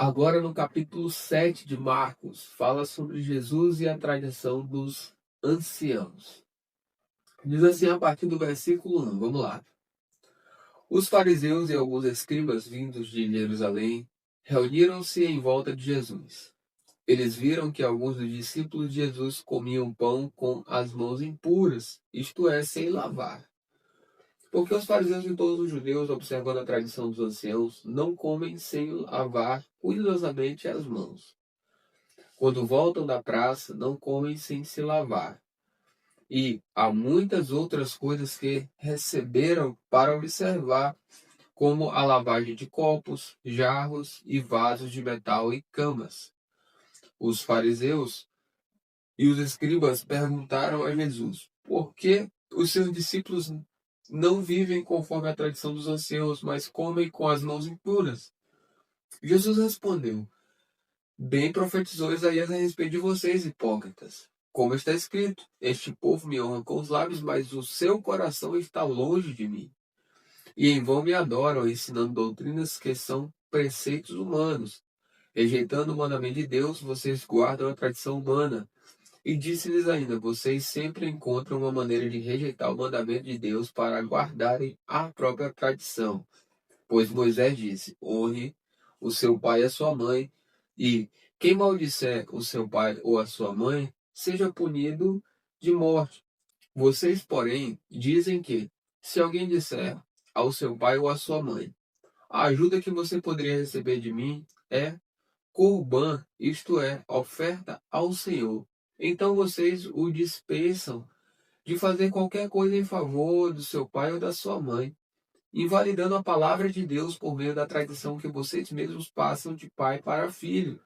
Agora, no capítulo 7 de Marcos, fala sobre Jesus e a tradição dos anciãos. Diz assim a partir do versículo 1, vamos lá. Os fariseus e alguns escribas vindos de Jerusalém reuniram-se em volta de Jesus. Eles viram que alguns dos discípulos de Jesus comiam pão com as mãos impuras, isto é, sem lavar. Porque os fariseus e todos os judeus, observando a tradição dos anciãos, não comem sem lavar cuidadosamente as mãos. Quando voltam da praça, não comem sem se lavar. E há muitas outras coisas que receberam para observar, como a lavagem de copos, jarros e vasos de metal e camas. Os fariseus e os escribas perguntaram a Jesus: por que os seus discípulos não vivem conforme a tradição dos anciãos, mas comem com as mãos impuras? Jesus respondeu: bem profetizou Isaías a respeito de vocês, hipócritas. Como está escrito: este povo me honra com os lábios, mas o seu coração está longe de mim. E em vão me adoram, ensinando doutrinas que são preceitos humanos. Rejeitando o mandamento de Deus, vocês guardam a tradição humana. E disse-lhes ainda: vocês sempre encontram uma maneira de rejeitar o mandamento de Deus para guardarem a própria tradição. Pois Moisés disse: honre o seu pai e a sua mãe, e quem maldisser o seu pai ou a sua mãe, seja punido de morte. Vocês, porém, dizem que, se alguém disser ao seu pai ou à sua mãe: a ajuda que você poderia receber de mim é Corbã, isto é, oferta ao Senhor. Então vocês o dispensam de fazer qualquer coisa em favor do seu pai ou da sua mãe, invalidando a palavra de Deus por meio da tradição que vocês mesmos passam de pai para filho,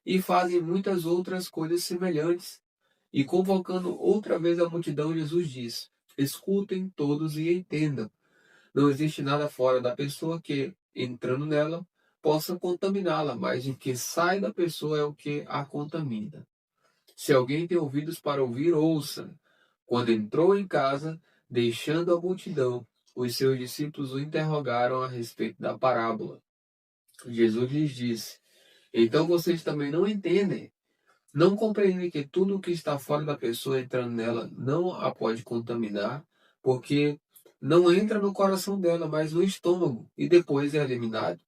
e fazem muitas outras coisas semelhantes. E convocando outra vez a multidão, Jesus diz: escutem todos e entendam. Não existe nada fora da pessoa que, entrando nela, possa contaminá-la, mas o que sai da pessoa é o que a contamina. Se alguém tem ouvidos para ouvir, ouça. Quando entrou em casa, deixando a multidão, os seus discípulos o interrogaram a respeito da parábola. Jesus lhes disse: então vocês também não entendem? Não compreendem que tudo o que está fora da pessoa entrando nela não a pode contaminar, porque não entra no coração dela, mas no estômago, e depois é eliminado?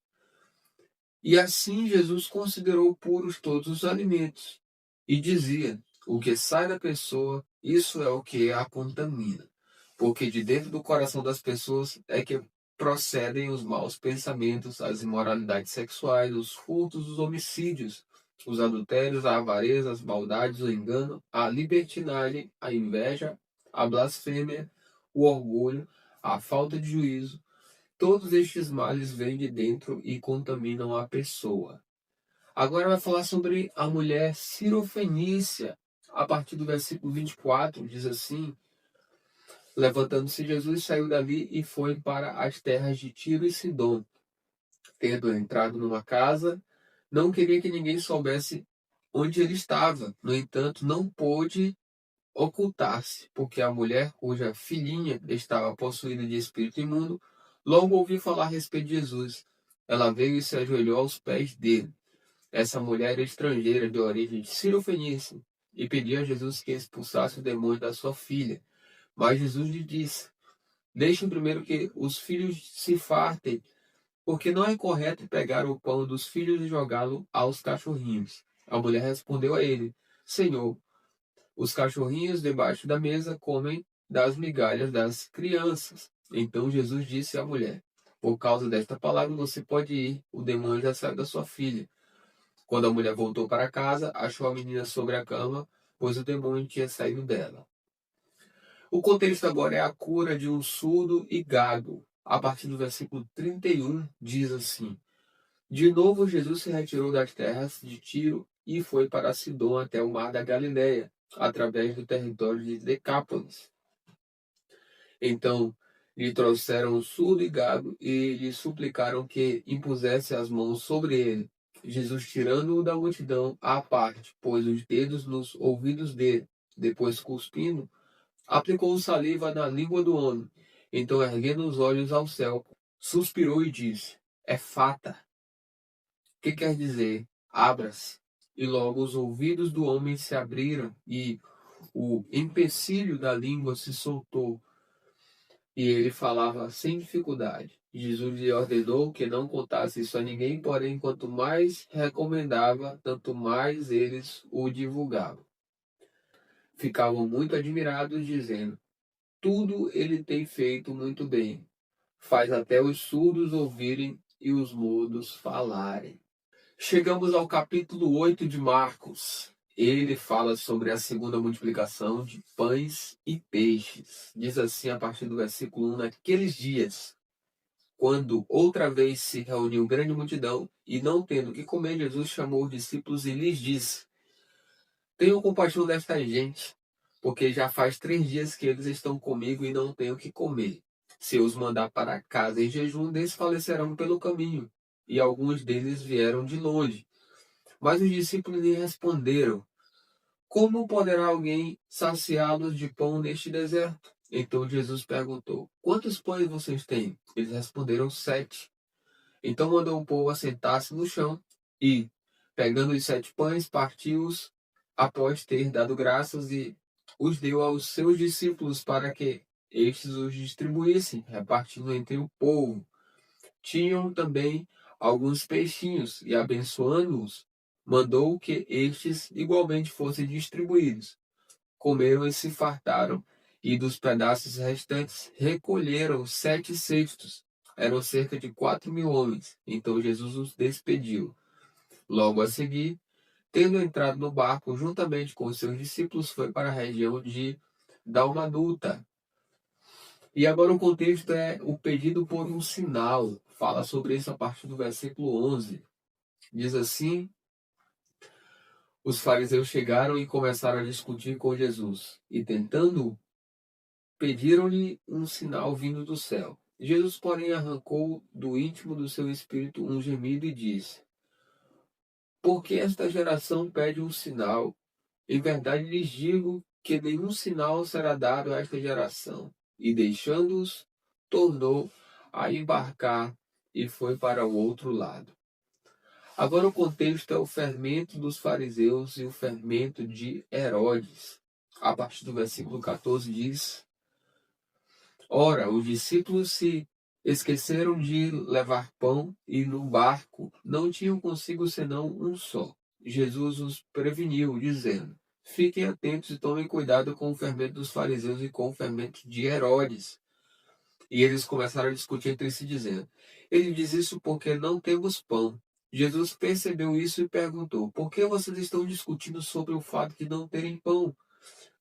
E assim Jesus considerou puros todos os alimentos, e dizia: o que sai da pessoa, isso é o que a contamina. Porque de dentro do coração das pessoas é que procedem os maus pensamentos, as imoralidades sexuais, os furtos, os homicídios, os adultérios, a avareza, as maldades, o engano, a libertinagem, a inveja, a blasfêmia, o orgulho, a falta de juízo. Todos estes males vêm de dentro e contaminam a pessoa. Agora vai falar sobre a mulher cirofenícia. A partir do versículo 24, diz assim: levantando-se Jesus, saiu dali e foi para as terras de Tiro e Sidom. Tendo entrado numa casa, não queria que ninguém soubesse onde ele estava. No entanto, não pôde ocultar-se, porque a mulher cuja filhinha estava possuída de espírito imundo, logo ouviu falar a respeito de Jesus. Ela veio e se ajoelhou aos pés dele. Essa mulher era estrangeira de origem de Cirofenícia e pediu a Jesus que expulsasse o demônio da sua filha. Mas Jesus lhe disse: deixem primeiro que os filhos se fartem, porque não é correto pegar o pão dos filhos e jogá-lo aos cachorrinhos. A mulher respondeu a ele: Senhor, os cachorrinhos debaixo da mesa comem das migalhas das crianças. Então Jesus disse à mulher: por causa desta palavra você pode ir, o demônio já saiu da sua filha. Quando a mulher voltou para casa, achou a menina sobre a cama, pois o demônio tinha saído dela. O contexto agora é a cura de um surdo e gago. A partir do versículo 31, diz assim: de novo Jesus se retirou das terras de Tiro e foi para Sidom até o mar da Galileia, através do território de Decápolis. Então lhe trouxeram o surdo e gago e lhe suplicaram que impusesse as mãos sobre ele. Jesus, tirando-o da multidão à parte, pôs os dedos nos ouvidos dele. Depois, cuspindo, aplicou saliva na língua do homem. Então, erguendo os olhos ao céu, suspirou e disse: Efata, que quer dizer abra-se. E logo os ouvidos do homem se abriram e o empecilho da língua se soltou e ele falava sem dificuldade. Jesus lhe ordenou que não contasse isso a ninguém, porém, quanto mais recomendava, tanto mais eles o divulgavam. Ficavam muito admirados, dizendo: tudo ele tem feito muito bem. Faz até os surdos ouvirem e os mudos falarem. Chegamos ao capítulo 8 de Marcos. Ele fala sobre a segunda multiplicação de pães e peixes. Diz assim a partir do versículo 1: naqueles dias, quando outra vez se reuniu grande multidão, e não tendo o que comer, Jesus chamou os discípulos e lhes disse: tenham compaixão desta gente, porque já faz 3 dias que eles estão comigo e não têm o que comer. Se eu os mandar para casa em jejum, desfalecerão pelo caminho. E alguns deles vieram de longe. Mas os discípulos lhe responderam: como poderá alguém saciá-los de pão neste deserto? Então Jesus perguntou: quantos pães vocês têm? Eles responderam: 7. Então mandou o povo assentar-se no chão e, pegando os 7 pães, partiu-os após ter dado graças e os deu aos seus discípulos para que estes os distribuíssem, repartindo entre o povo. Tinham também alguns peixinhos e, abençoando-os, mandou que estes igualmente fossem distribuídos. Comeram e se fartaram, e dos pedaços restantes recolheram 7 cestos. Eram cerca de 4.000 homens. Então Jesus os despediu. Logo a seguir, tendo entrado no barco juntamente com os seus discípulos, foi para a região de Dalmanuta. E agora o contexto é o pedido por um sinal. Fala sobre isso a partir do versículo 11. Diz assim: os fariseus chegaram e começaram a discutir com Jesus, e tentando, pediram-lhe um sinal vindo do céu. Jesus, porém, arrancou do íntimo do seu espírito um gemido e disse: por que esta geração pede um sinal? Em verdade lhes digo que nenhum sinal será dado a esta geração. E deixando-os, tornou a embarcar e foi para o outro lado. Agora o contexto é o fermento dos fariseus e o fermento de Herodes. A partir do versículo 14 diz: ora, os discípulos se esqueceram de levar pão e no barco não tinham consigo senão um só. Jesus os preveniu, dizendo: fiquem atentos e tomem cuidado com o fermento dos fariseus e com o fermento de Herodes. E eles começaram a discutir entre si, dizendo: ele diz isso porque não temos pão. Jesus percebeu isso e perguntou: por que vocês estão discutindo sobre o fato de não terem pão?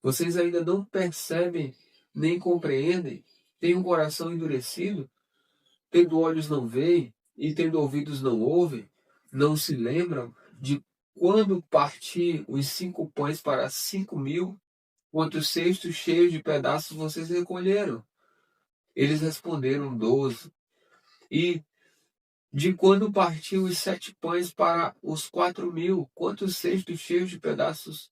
Vocês ainda não percebem nem compreendem? Têm um coração endurecido? Tendo olhos não veem e tendo ouvidos não ouvem? Não se lembram de quando parti os 5 pães para 5.000? Quantos cestos cheios de pedaços vocês recolheram? Eles responderam: 12. E de quando partiu os 7 pães para os 4.000? Quantos cestos cheios de pedaços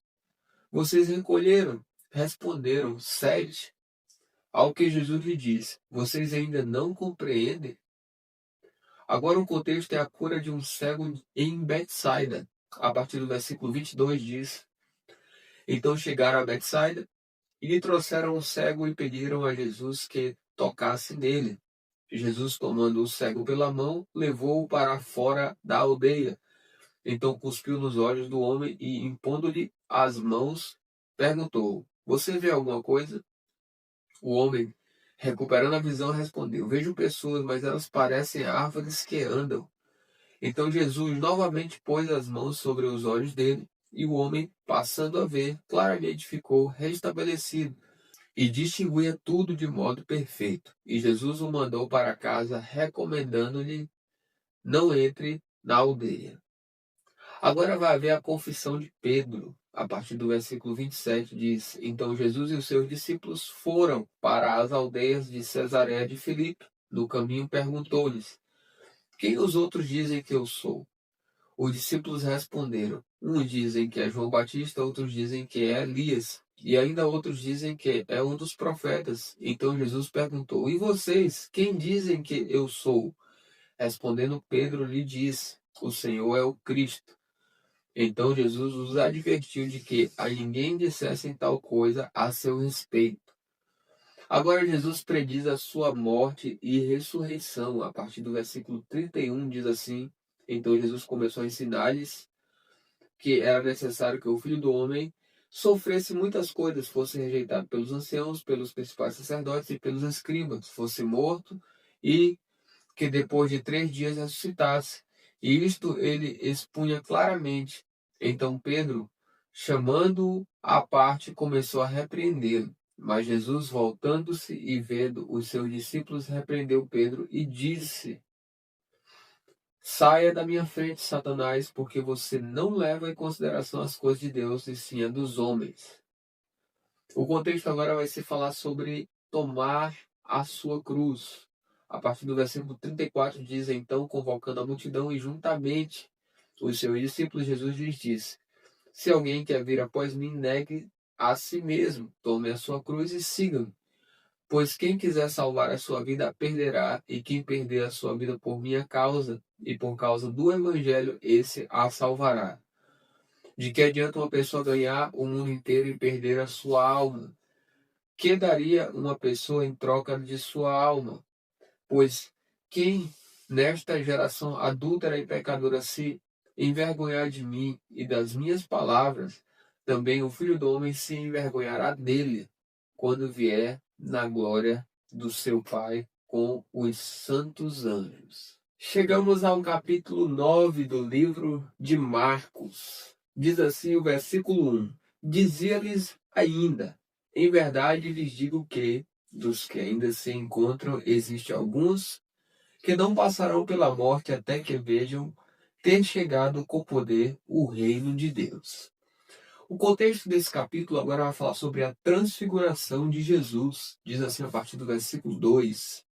vocês recolheram? Responderam: 7. Ao que Jesus lhe disse: vocês ainda não compreendem? Agora o contexto é a cura de um cego em Betsaida. A partir do versículo 22 diz: então chegaram a Betsaida e lhe trouxeram um cego e pediram a Jesus que tocasse nele. Jesus, tomando o cego pela mão, levou-o para fora da aldeia. Então cuspiu nos olhos do homem e, impondo-lhe as mãos, perguntou: você vê alguma coisa? O homem, recuperando a visão, respondeu: vejo pessoas, mas elas parecem árvores que andam. Então Jesus novamente pôs as mãos sobre os olhos dele, e o homem, passando a ver, claramente ficou restabelecido e distinguia tudo de modo perfeito. E Jesus o mandou para casa, recomendando-lhe: não entre na aldeia. Agora vai haver a confissão de Pedro. A partir do versículo 27 diz: então Jesus e os seus discípulos foram para as aldeias de Cesareia de Filipe. No caminho perguntou-lhes: quem os outros dizem que eu sou? Os discípulos responderam: uns dizem que é João Batista, outros dizem que é Elias, e ainda outros dizem que é um dos profetas. Então Jesus perguntou: e vocês, quem dizem que eu sou? Respondendo Pedro lhe disse: o Senhor é o Cristo. Então Jesus os advertiu de que a ninguém dissessem tal coisa a seu respeito. Agora Jesus prediz a sua morte e ressurreição. A partir do versículo 31 diz assim: então Jesus começou a ensinar-lhes que era necessário que o Filho do Homem sofresse muitas coisas, fosse rejeitado pelos anciãos, pelos principais sacerdotes e pelos escribas, fosse morto e que depois de 3 dias ressuscitasse. E isto ele expunha claramente. Então Pedro, chamando-o à parte, começou a repreendê-lo. Mas Jesus, voltando-se e vendo os seus discípulos, repreendeu Pedro e disse: saia da minha frente, Satanás, porque você não leva em consideração as coisas de Deus, e sim a dos homens. O contexto agora vai se falar sobre tomar a sua cruz. A partir do versículo 34 diz: então, convocando a multidão e juntamente os seus discípulos, Jesus lhes disse: se alguém quer vir após mim, negue a si mesmo, tome a sua cruz e siga-me. Pois quem quiser salvar a sua vida, a perderá, e quem perder a sua vida por minha causa e por causa do Evangelho, esse a salvará. De que adianta uma pessoa ganhar o mundo inteiro e perder a sua alma? Que daria uma pessoa em troca de sua alma? Pois quem nesta geração adúltera e pecadora se envergonhar de mim e das minhas palavras, também o Filho do Homem se envergonhará dele, quando vier na glória do seu Pai com os santos anjos. Chegamos ao capítulo 9 do livro de Marcos. Diz assim o versículo 1: dizia-lhes ainda: em verdade lhes digo que, dos que ainda se encontram, existem alguns que não passarão pela morte até que vejam ter chegado com poder o reino de Deus. O contexto desse capítulo agora vai falar sobre a transfiguração de Jesus. Diz assim a partir do versículo 2.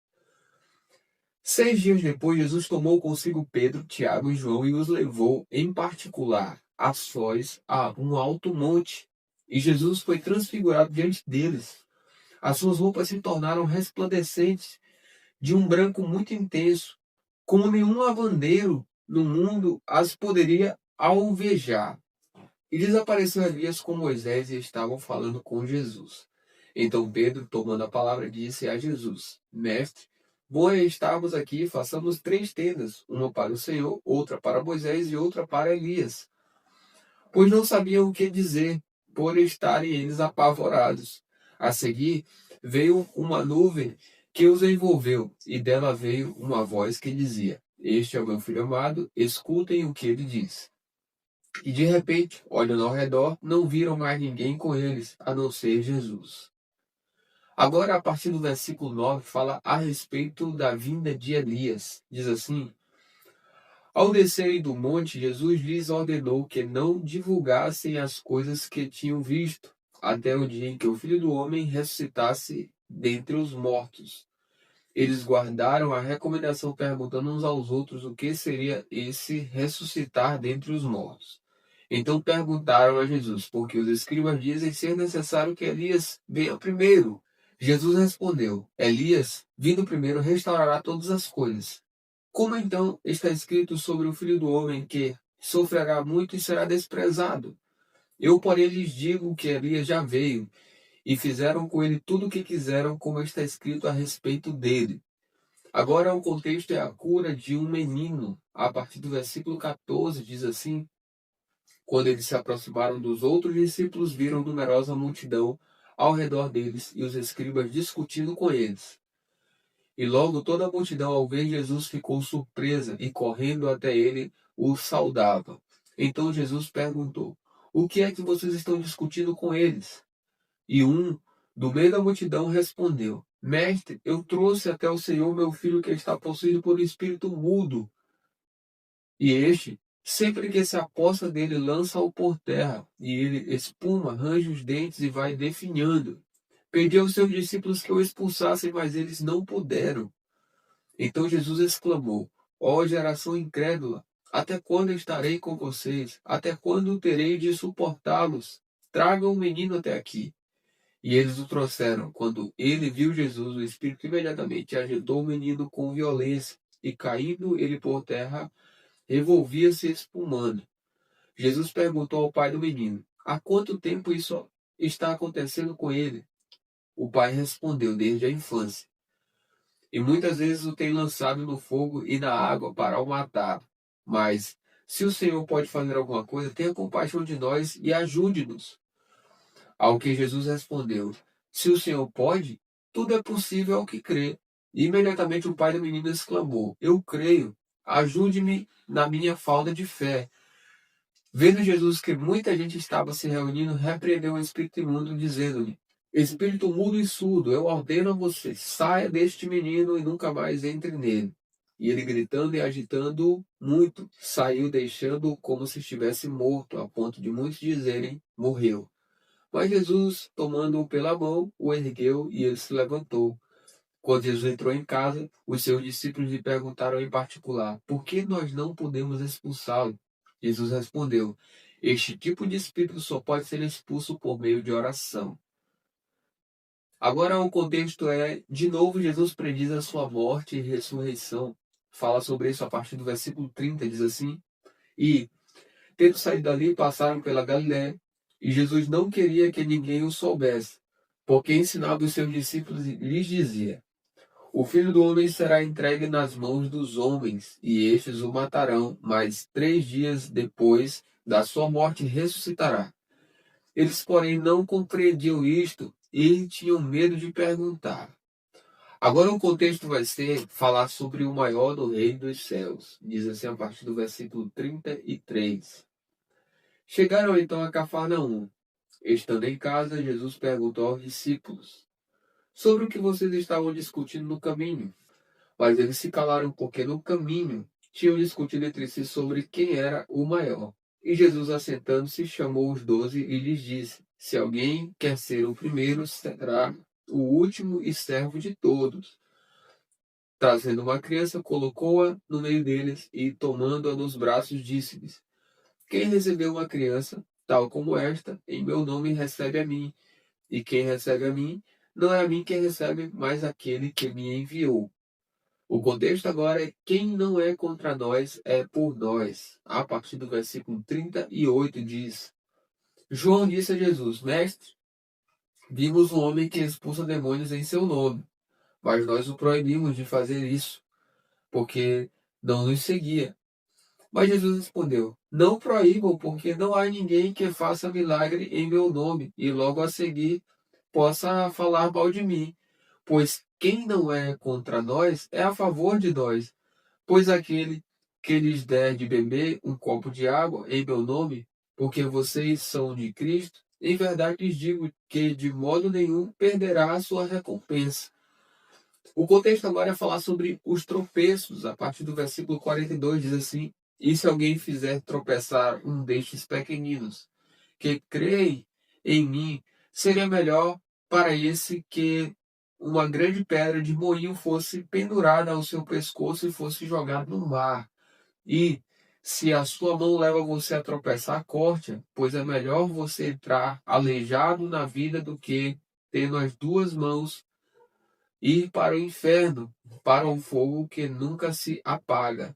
6 dias depois, Jesus tomou consigo Pedro, Tiago e João e os levou, em particular, a sós, a um alto monte. E Jesus foi transfigurado diante deles. As suas roupas se tornaram resplandecentes, de um branco muito intenso, como nenhum lavandeiro no mundo as poderia alvejar. E desapareceu Elias com Moisés e estavam falando com Jesus. Então Pedro, tomando a palavra, disse a Jesus: mestre, bom é estarmos aqui, façamos 3 tendas, uma para o Senhor, outra para Moisés e outra para Elias. Pois não sabiam o que dizer, por estarem eles apavorados. A seguir, veio uma nuvem que os envolveu, e dela veio uma voz que dizia: este é o meu filho amado, escutem o que ele diz. E de repente, olhando ao redor, não viram mais ninguém com eles, a não ser Jesus. Agora, a partir do versículo 9, fala a respeito da vinda de Elias. Diz assim: ao descerem do monte, Jesus lhes ordenou que não divulgassem as coisas que tinham visto, até o dia em que o Filho do Homem ressuscitasse dentre os mortos. Eles guardaram a recomendação, perguntando uns aos outros o que seria esse ressuscitar dentre os mortos. Então perguntaram a Jesus: porque os escribas dizem ser necessário que Elias venha primeiro. Jesus respondeu: Elias, vindo primeiro, restaurará todas as coisas. Como então está escrito sobre o Filho do Homem que sofrerá muito e será desprezado? Eu, porém, lhes digo que Elias já veio, e fizeram com ele tudo o que quiseram, como está escrito a respeito dele. Agora o contexto é a cura de um menino. A partir do versículo 14 diz assim: quando eles se aproximaram dos outros discípulos, viram numerosa multidão ao redor deles e os escribas discutindo com eles. E logo toda a multidão, ao ver Jesus, ficou surpresa e, correndo até ele, o saudava. Então Jesus perguntou: o que é que vocês estão discutindo com eles? E um, do meio da multidão, respondeu: mestre, eu trouxe até o Senhor meu filho que está possuído por um espírito mudo. E este, sempre que se aposta dele, lança-o por terra, e ele espuma, arranja os dentes e vai definhando. Pediu aos seus discípulos que o expulsassem, mas eles não puderam. Então Jesus exclamou: ó geração incrédula, até quando estarei com vocês? Até quando terei de suportá-los? Tragam o menino até aqui. E eles o trouxeram. Quando ele viu Jesus, o Espírito imediatamente agitou o menino com violência, e caindo ele por terra, revolvia-se espumando. Jesus perguntou ao pai do menino: há quanto tempo isso está acontecendo com ele? O pai respondeu: desde a infância. E muitas vezes o tem lançado no fogo e na água para o matar. Mas, se o Senhor pode fazer alguma coisa, tenha compaixão de nós e ajude-nos. Ao que Jesus respondeu: se o Senhor pode, tudo é possível ao que crê. E imediatamente o pai do menino exclamou: eu creio, ajude-me na minha falta de fé. Vendo Jesus que muita gente estava se reunindo, repreendeu o espírito imundo, dizendo-lhe: espírito mudo e surdo, eu ordeno a você, saia deste menino e nunca mais entre nele. E ele, gritando e agitando muito, saiu, deixando-o como se estivesse morto, a ponto de muitos dizerem: morreu. Mas Jesus, tomando-o pela mão, o ergueu e ele se levantou. Quando Jesus entrou em casa, os seus discípulos lhe perguntaram em particular: por que nós não podemos expulsá-lo? Jesus respondeu: este tipo de espírito só pode ser expulso por meio de oração. Agora o contexto é, de novo, Jesus prediz a sua morte e ressurreição. Fala sobre isso a partir do versículo 30, diz assim: e, tendo saído dali, passaram pela Galiléia, e Jesus não queria que ninguém o soubesse, porque ensinava os seus discípulos e lhes dizia: o Filho do Homem será entregue nas mãos dos homens, e estes o matarão, mas 3 dias depois da sua morte ressuscitará. Eles, porém, não compreendiam isto e tinham medo de perguntar. Agora o contexto vai ser falar sobre o maior do reino dos céus. Diz assim a partir do versículo 33. Chegaram então a Cafarnaum. Estando em casa, Jesus perguntou aos discípulos: sobre o que vocês estavam discutindo no caminho? Mas eles se calaram porque no caminho tinham discutido entre si sobre quem era o maior. E Jesus, assentando-se, chamou os 12 e lhes disse: se alguém quer ser o primeiro, será o último e servo de todos. Trazendo uma criança, colocou-a no meio deles e, tomando-a nos braços, disse-lhes: quem recebeu uma criança, tal como esta, em meu nome recebe a mim. E quem recebe a mim, não é a mim quem recebe, mas aquele que me enviou. O contexto agora é: quem não é contra nós é por nós. A partir do versículo 38 diz: João disse a Jesus: mestre, vimos um homem que expulsa demônios em seu nome, mas nós o proibimos de fazer isso, porque não nos seguia. Mas Jesus respondeu: não proíbam, porque não há ninguém que faça milagre em meu nome e logo a seguir possa falar mal de mim. Pois quem não é contra nós é a favor de nós. Pois aquele que lhes der de beber um copo de água em meu nome, porque vocês são de Cristo, em verdade lhes digo que de modo nenhum perderá a sua recompensa. O contexto agora é falar sobre os tropeços. A partir do versículo 42 diz assim: e se alguém fizer tropeçar um destes pequeninos, que creem em mim, seria melhor para esse que uma grande pedra de moinho fosse pendurada ao seu pescoço e fosse jogada no mar. E se a sua mão leva você a tropeçar, corte-a, pois é melhor você entrar aleijado na vida do que, tendo as 2 mãos, ir para o inferno, para um fogo que nunca se apaga,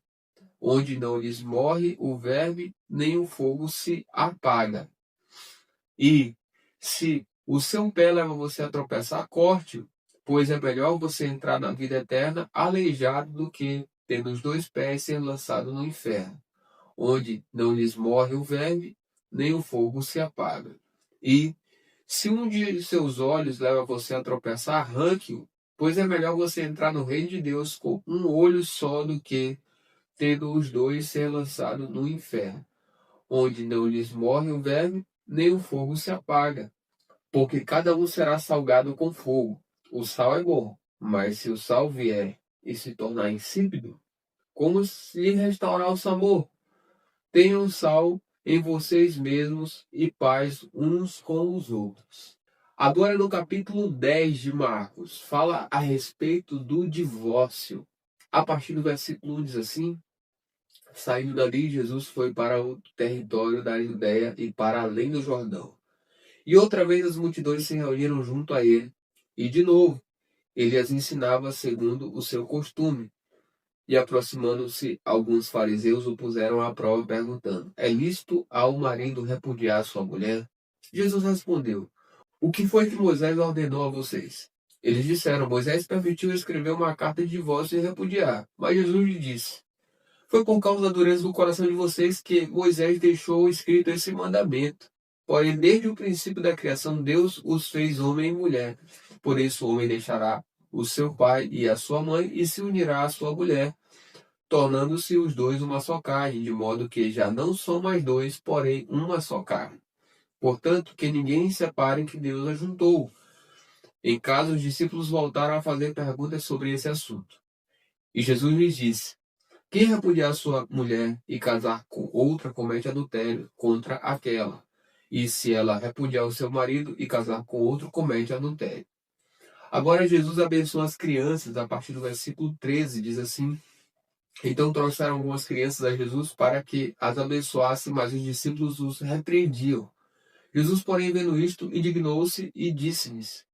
onde não lhes morre o verme, nem o fogo se apaga. E se o seu pé leva você a tropeçar, corte-o, pois é melhor você entrar na vida eterna aleijado do que, tendo os 2 pés, ser lançado no inferno, onde não lhes morre o verme, nem o fogo se apaga. E se um dia de seus olhos leva você a tropeçar, arranque-o, pois é melhor você entrar no reino de Deus com um olho só do que, tendo os 2, ser lançado no inferno, onde não lhes morre o verme, nem o fogo se apaga. Porque cada um será salgado com fogo. O sal é bom, mas se o sal vier e se tornar insípido, como se restaurar o sabor? Tenham sal em vocês mesmos e paz uns com os outros. Agora no capítulo 10 de Marcos, fala a respeito do divórcio. A partir do versículo 1 diz assim: saindo dali, Jesus foi para o território da Judéia e para além do Jordão. E outra vez as multidões se reuniram junto a ele, e de novo ele as ensinava segundo o seu costume. E aproximando-se alguns fariseus o puseram à prova, perguntando: é lícito ao marido repudiar sua mulher? Jesus respondeu: o que foi que Moisés ordenou a vocês? Eles disseram: Moisés permitiu escrever uma carta de divórcio e repudiar. Mas Jesus lhe disse: foi por causa da dureza do coração de vocês que Moisés deixou escrito esse mandamento. Porém, desde o princípio da criação, Deus os fez homem e mulher. Por isso, o homem deixará o seu pai e a sua mãe e se unirá à sua mulher, tornando-se os dois uma só carne, de modo que já não são mais dois, porém uma só carne. Portanto, que ninguém separe que Deus ajuntou. Em casa, os discípulos voltaram a fazer perguntas sobre esse assunto. E Jesus lhes disse: quem repudiar sua mulher e casar com outra comete adultério contra aquela. E se ela repudiar o seu marido e casar com outro, comete adultério. Agora Jesus abençoa as crianças, a partir do versículo 13, diz assim: então trouxeram algumas crianças a Jesus para que as abençoasse, mas os discípulos os repreendiam. Jesus, porém, vendo isto, indignou-se e disse-lhes: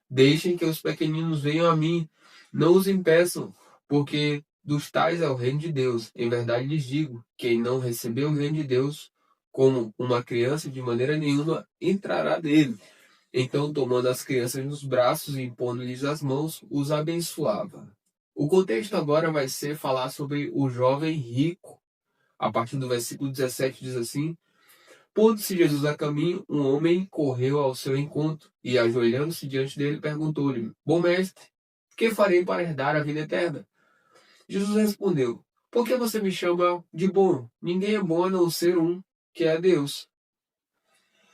deixem que os pequeninos venham a mim, não os impeçam, porque dos tais é o reino de Deus. Em verdade lhes digo, quem não recebeu o reino de Deus como uma criança, de maneira nenhuma entrará nele. Então, tomando as crianças nos braços e impondo-lhes as mãos, os abençoava. O contexto agora vai ser falar sobre o jovem rico. A partir do versículo 17 diz assim: pondo-se Jesus a caminho, um homem correu ao seu encontro e, ajoelhando-se diante dele, perguntou-lhe: bom mestre, que farei para herdar a vida eterna? Jesus respondeu: por que você me chama de bom? Ninguém é bom a não ser um, que é Deus.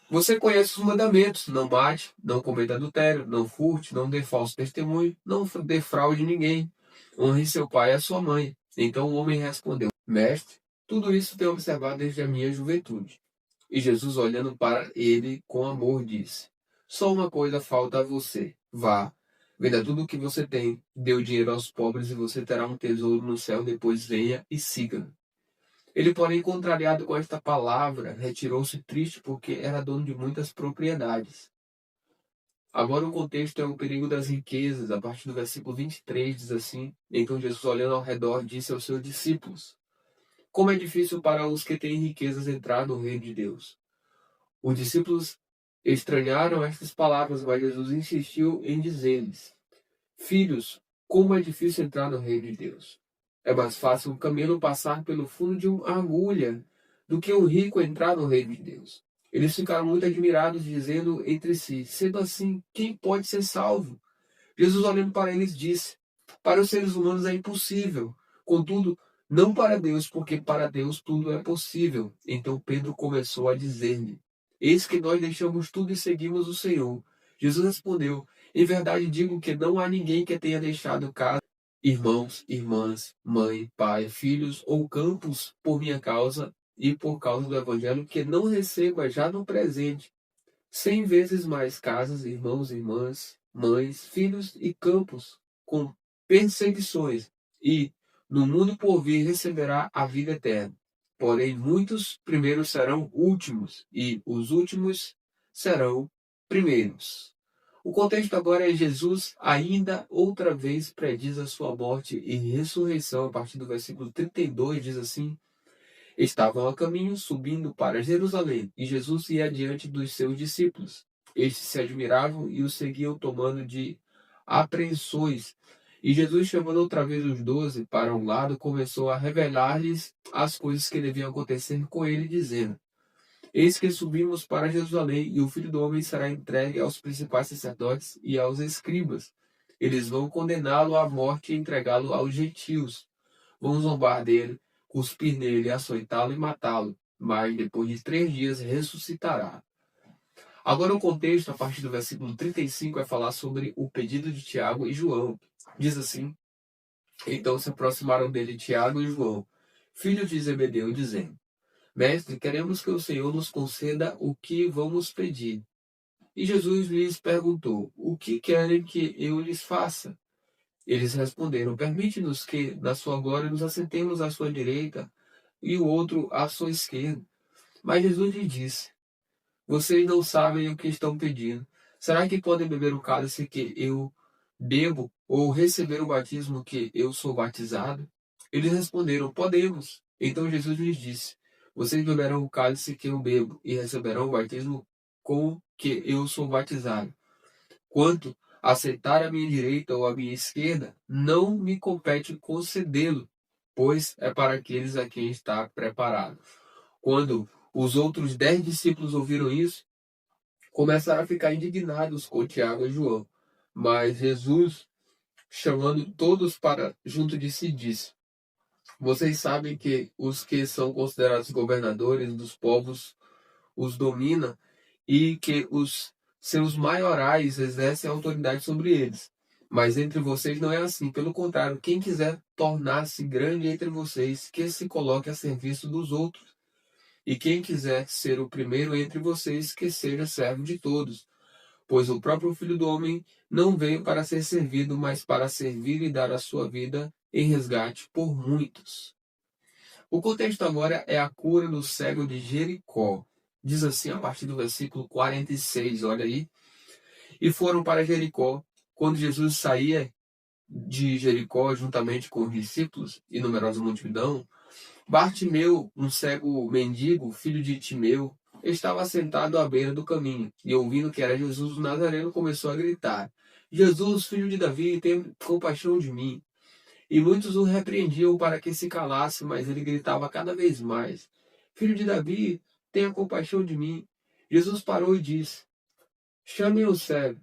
Você conhece os mandamentos: não mate, não cometa adultério, não furte, não dê falso testemunho, não defraude ninguém, honre seu pai e a sua mãe. Então o homem respondeu: mestre, tudo isso tenho observado desde a minha juventude. E Jesus, olhando para ele com amor, disse: só uma coisa falta a você. Vá, venda tudo o que você tem, dê o dinheiro aos pobres e você terá um tesouro no céu. Depois venha e siga-me. Ele, porém, contrariado com esta palavra, retirou-se triste porque era dono de muitas propriedades. Agora o contexto é o perigo das riquezas. A partir do versículo 23 diz assim: então Jesus, olhando ao redor, disse aos seus discípulos: como é difícil para os que têm riquezas entrar no reino de Deus. Os discípulos estranharam estas palavras, mas Jesus insistiu em dizer-lhes: filhos, como é difícil entrar no reino de Deus. É mais fácil um camelo passar pelo fundo de uma agulha do que um rico entrar no reino de Deus. Eles ficaram muito admirados, dizendo entre si: sendo assim, quem pode ser salvo? Jesus, olhando para eles, disse: para os seres humanos é impossível, contudo, não para Deus, porque para Deus tudo é possível. Então Pedro começou a dizer-lhe: eis que nós deixamos tudo e seguimos o Senhor. Jesus respondeu: em verdade digo que não há ninguém que tenha deixado casa, irmãos, irmãs, mãe, pai, filhos ou campos por minha causa e por causa do Evangelho, que não receba já no presente 100 vezes mais casas, irmãos, irmãs, mães, filhos e campos, com perseguições, e no mundo por vir receberá a vida eterna. Porém, muitos primeiros serão últimos, e os últimos serão primeiros. O contexto agora é Jesus ainda outra vez prediz a sua morte e ressurreição. A partir do versículo 32 diz assim: estavam a caminho, subindo para Jerusalém, e Jesus ia adiante dos seus discípulos. Estes se admiravam e o seguiam, tomando de apreensões. E Jesus, chamando outra vez os 12 para um lado, começou a revelar-lhes as coisas que deviam acontecer com ele, dizendo: eis que subimos para Jerusalém, e o Filho do Homem será entregue aos principais sacerdotes e aos escribas. Eles vão condená-lo à morte e entregá-lo aos gentios. Vão zombar dele, cuspir nele, açoitá-lo e matá-lo, mas depois de 3 dias ressuscitará. Agora o contexto, a partir do versículo 35, é falar sobre o pedido de Tiago e João. Diz assim: então se aproximaram dele Tiago e João, filhos de Zebedeu, dizendo: mestre, queremos que o Senhor nos conceda o que vamos pedir. E Jesus lhes perguntou: o que querem que eu lhes faça? Eles responderam: permite-nos que, na sua glória, nos assentemos à sua direita e o outro à sua esquerda. Mas Jesus lhe disse: vocês não sabem o que estão pedindo. Será que podem beber o cálice que eu bebo ou receber o batismo que eu sou batizado? Eles responderam: podemos. Então Jesus lhes disse: vocês beberão o cálice que eu bebo e receberão o batismo com que eu sou batizado. Quanto a aceitar a minha direita ou a minha esquerda, não me compete concedê-lo, pois é para aqueles a quem está preparado. Quando os outros 10 discípulos ouviram isso, começaram a ficar indignados com Tiago e João. Mas Jesus, chamando todos para junto de si, disse: vocês sabem que os que são considerados governadores dos povos os domina e que os seus maiorais exercem autoridade sobre eles. Mas entre vocês não é assim. Pelo contrário, quem quiser tornar-se grande entre vocês, que se coloque a serviço dos outros. E quem quiser ser o primeiro entre vocês, que seja servo de todos. Pois o próprio Filho do Homem não veio para ser servido, mas para servir e dar a sua vida em resgate por muitos. O contexto agora é a cura do cego de Jericó. Diz assim a partir do versículo 46, olha aí. E foram para Jericó. Quando Jesus saía de Jericó juntamente com os discípulos e numerosa multidão, Bartimeu, um cego mendigo, filho de Timeu, estava sentado à beira do caminho e, ouvindo que era Jesus o Nazareno, começou a gritar: Jesus, filho de Davi, tem compaixão de mim. E muitos o repreendiam para que se calasse, mas ele gritava cada vez mais: Filho de Davi, tenha compaixão de mim. Jesus parou e disse: chamem o cego.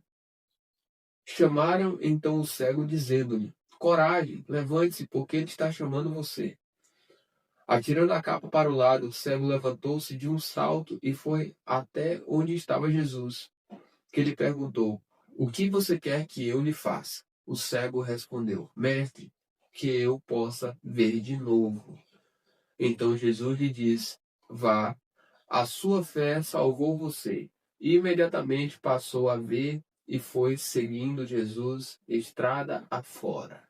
Chamaram então o cego, dizendo-lhe: coragem, levante-se, porque ele está chamando você. Atirando a capa para o lado, o cego levantou-se de um salto e foi até onde estava Jesus, que lhe perguntou: o que você quer que eu lhe faça? O cego respondeu: mestre, que eu possa ver de novo. Então Jesus lhe disse: vá, a sua fé salvou você. E imediatamente passou a ver e foi seguindo Jesus estrada afora.